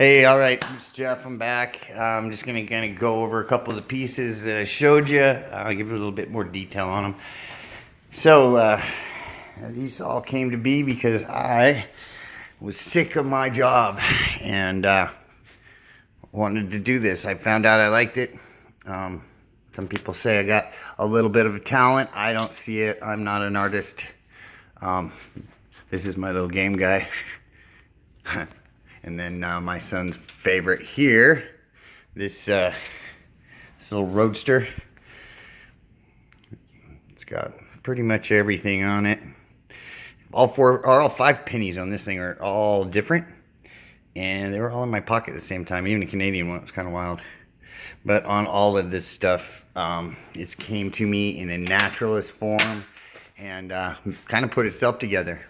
Hey, all right, it's Jeff. I'm back. I'm just going to kind of go over a couple of the pieces that I showed you. I'll give you a little bit more detail on them. So, these all came to be because I was sick of my job and wanted to do this. I found out I liked it. Some people say I got a little bit of a talent. I don't see it. I'm not an artist. This is my little game guy. And then my son's favorite here, this little roadster. It's got pretty much everything on it. All five pennies on this thing are all different, and they were all in my pocket at the same time. Even the Canadian one was kind of wild. But on all of this stuff, it came to me in a naturalist form and kind of put itself together.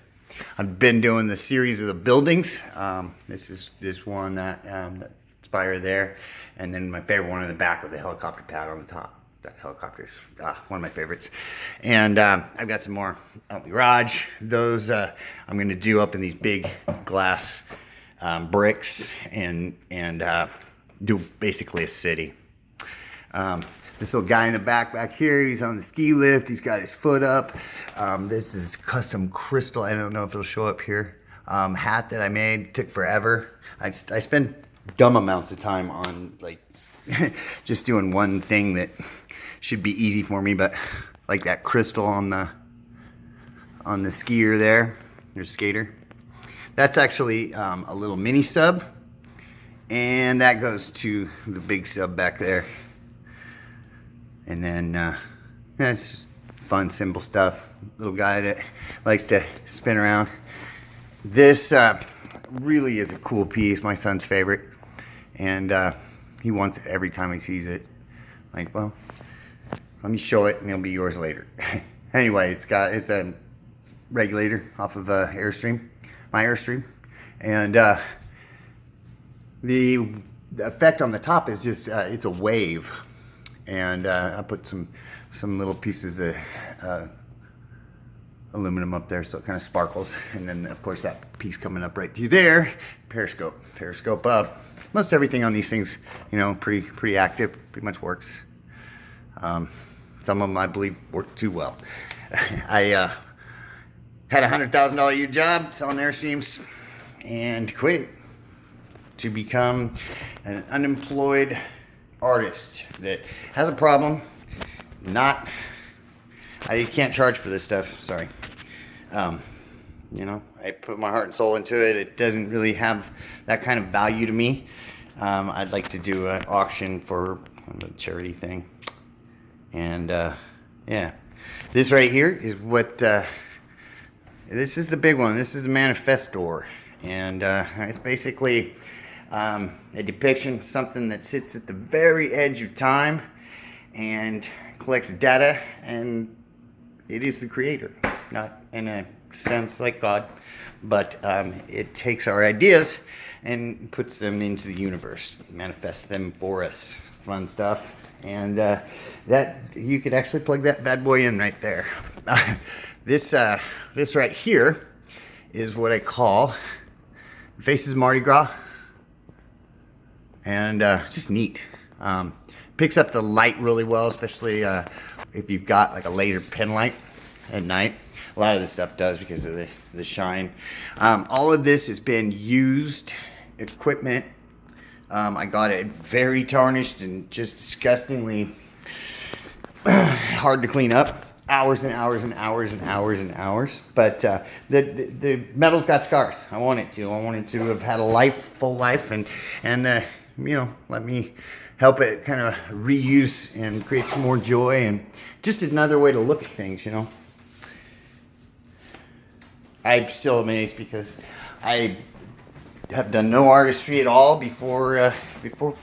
I've been doing the series of the buildings. This is this one that spire there, and then my favorite one in the back with the helicopter pad on the top. That helicopter's one of my favorites. And I've got some more out in the garage. Those I'm going to do up in these big glass bricks and do basically a city. This little guy in the back here, he's on the ski lift. He's got his foot up. This is custom crystal. I don't know if it'll show up here. Hat that I made. Took forever. I spend dumb amounts of time on like just doing one thing that should be easy for me, but like that crystal on the skier there, your skater. That's actually a little mini sub, and that goes to the big sub back there. And then, it's just fun, simple stuff. Little guy that likes to spin around. This really is a cool piece, my son's favorite. And he wants it every time he sees it. Like, well, let me show it and it'll be yours later. Anyway, it's a regulator off of Airstream, my Airstream. And the effect on the top is just, it's a wave. And I put some little pieces of aluminum up there so it kind of sparkles. And then, of course, that piece coming up right through there, periscope up. Most everything on these things, you know, pretty active, pretty much works. Some of them, I believe, work too well. I had a $100,000 a year job selling Airstreams and quit to become an unemployed artist that has a problem. I can't charge for this stuff, sorry. You know, I put my heart and soul into it. It doesn't really have that kind of value to me. I'd like to do an auction for a charity thing. And yeah, this right here is what this is the big one. This is a manifestor, and it's basically a depiction of something that sits at the very edge of time and collects data, and it is the creator, not in a sense like God, but it takes our ideas and puts them into the universe, manifests them for us. Fun stuff. And that you could actually plug that bad boy in right there. This right here is what I call Faces Mardi Gras. And just neat. Picks up the light really well, especially if you've got like a laser pen light at night. A lot of this stuff does because of the shine. All of this has been used equipment. I got it very tarnished and just disgustingly hard to clean up. Hours and hours and hours and hours and hours. But the metal's got scars. I want it to have had a full life, and you know, let me help it kind of reuse and create some more joy, and just another way to look at things, you know. I'm still amazed because I have done no artistry at all before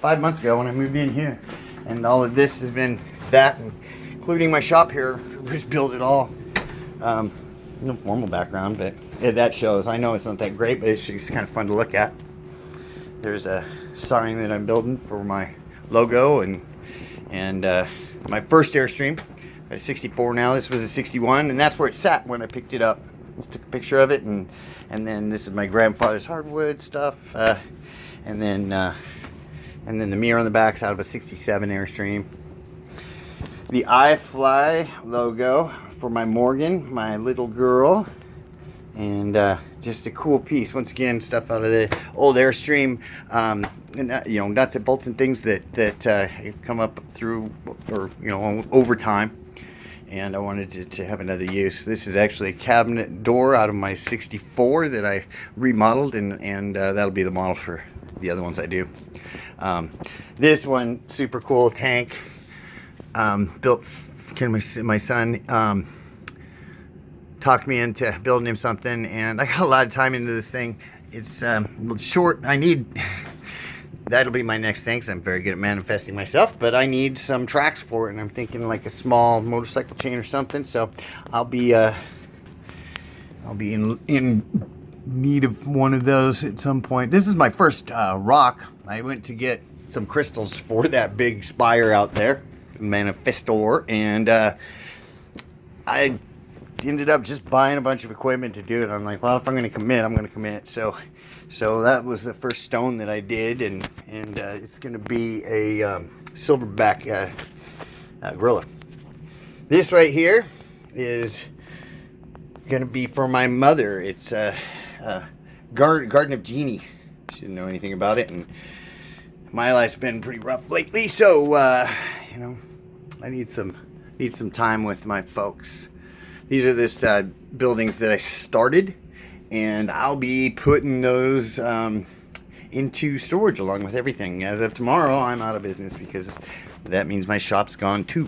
5 months ago when I moved in here, and all of this has been that, including my shop here, was built at all. No formal background, but that shows. I know it's not that great, but it's just kind of fun to look at. There's a sign that I'm building for my logo, and my first Airstream. I have a 64 now. This was a 61, and that's where it sat when I picked it up. Just took a picture of it, and then this is my grandfather's hardwood stuff. and then the mirror on the back's out of a '67 Airstream. The iFly logo for my Morgan, my little girl, and just a cool piece. Once again, stuff out of the old Airstream, and, you know, nuts and bolts and things that have come up through, or you know, over time. And I wanted to have another use. This is actually a cabinet door out of my '64 that I remodeled, and that'll be the model for the other ones I do. This one, super cool tank, built. My son talked me into building him something, and I got a lot of time into this thing. It's short. That'll be my next thing, because I'm very good at manifesting myself, but I need some tracks for it, and I'm thinking like a small motorcycle chain or something. So I'll be in need of one of those at some point. This is my first rock. I went to get some crystals for that big spire out there, Manifestor, and I ended up just buying a bunch of equipment to do it. I'm like, well, if I'm going to commit, I'm going to commit. So that was the first stone that I did, and it's going to be a silverback gorilla. This right here is going to be for my mother. It's Garden of Genie. She didn't know anything about it, and my life's been pretty rough lately, so you know, I need some time with my folks. These are this buildings that I started, and I'll be putting those into storage along with everything. As of tomorrow, I'm out of business, because that means my shop's gone too.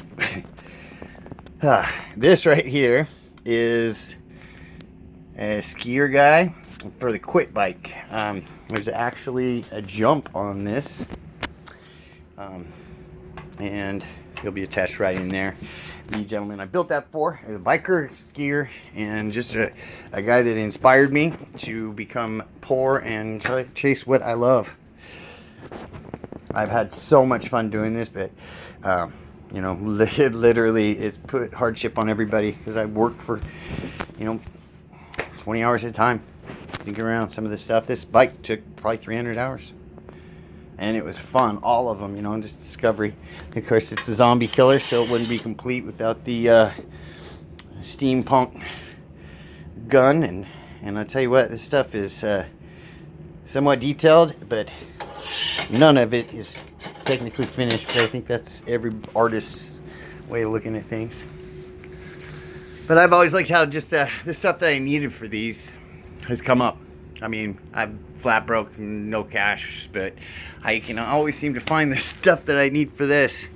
This right here is a skier guy for the Quit bike. There's actually a jump on this, and he'll be attached right in there. The gentleman I built that for is a biker, skier, and just a guy that inspired me to become poor and try to chase what I love. I've had so much fun doing this, but you know, literally it's put hardship on everybody, because I work for, you know, 20 hours at a time thinking around some of this stuff. This bike took probably 300 hours. And it was fun, all of them, you know, just discovery. Of course, it's a zombie killer, so it wouldn't be complete without the steampunk gun. And I tell you what, this stuff is somewhat detailed, but none of it is technically finished. But I think that's every artist's way of looking at things. But I've always liked how just the stuff that I needed for these has come up. I mean, I'm flat broke, no cash, but I can always seem to find the stuff that I need for this.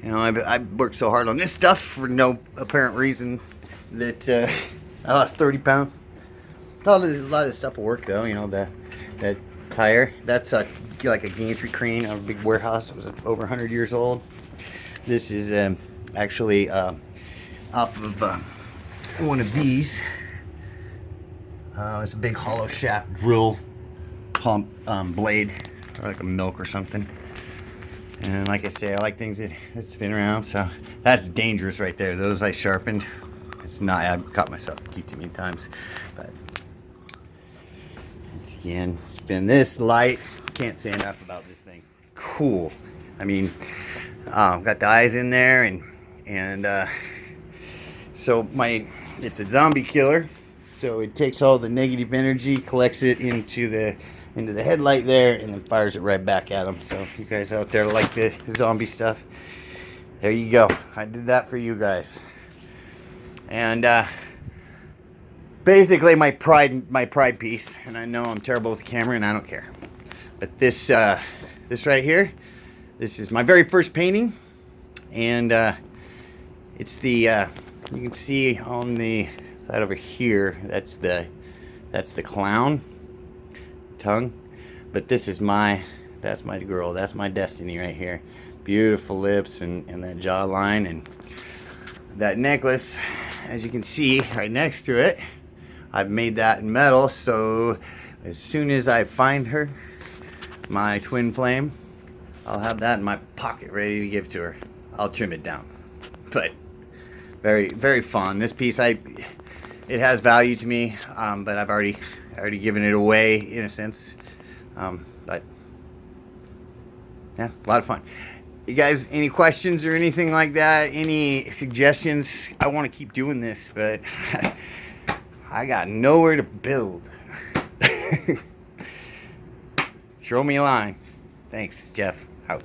You know, I worked so hard on this stuff for no apparent reason that I lost 30 pounds. A lot of this stuff will work, though. You know, that tire, that's like a gantry crane out of a big warehouse. It was over 100 years old. This is actually off of one of these. It's a big hollow shaft drill pump blade, or like a milk or something. And like I say, I like things that spin around, so that's dangerous right there. Those I sharpened. It's not, I've caught myself too many times. But once again, spin this light. Can't say enough about this thing. Cool. I mean, got the eyes in there, and so it's a zombie killer. So it takes all the negative energy, collects it into the headlight there, and then fires it right back at them. So if you guys out there like the zombie stuff, there you go. I did that for you guys. And basically my pride piece. And I know I'm terrible with the camera, and I don't care. But this right here, this is my very first painting, and it's the you can see on the side over here, that's the clown tongue, but this is that's my girl, that's my destiny right here. Beautiful lips and that jawline, and that necklace, as you can see right next to it, I've made that in metal. So as soon as I find her, my twin flame, I'll have that in my pocket ready to give to her. I'll trim it down, but very, very fun. This piece, it has value to me, but I've already given it away in a sense. But Yeah, a lot of fun. You guys, any questions or anything like that? Any suggestions? I want to keep doing this, but I got nowhere to build. Throw me a line. Thanks, Jeff. Out.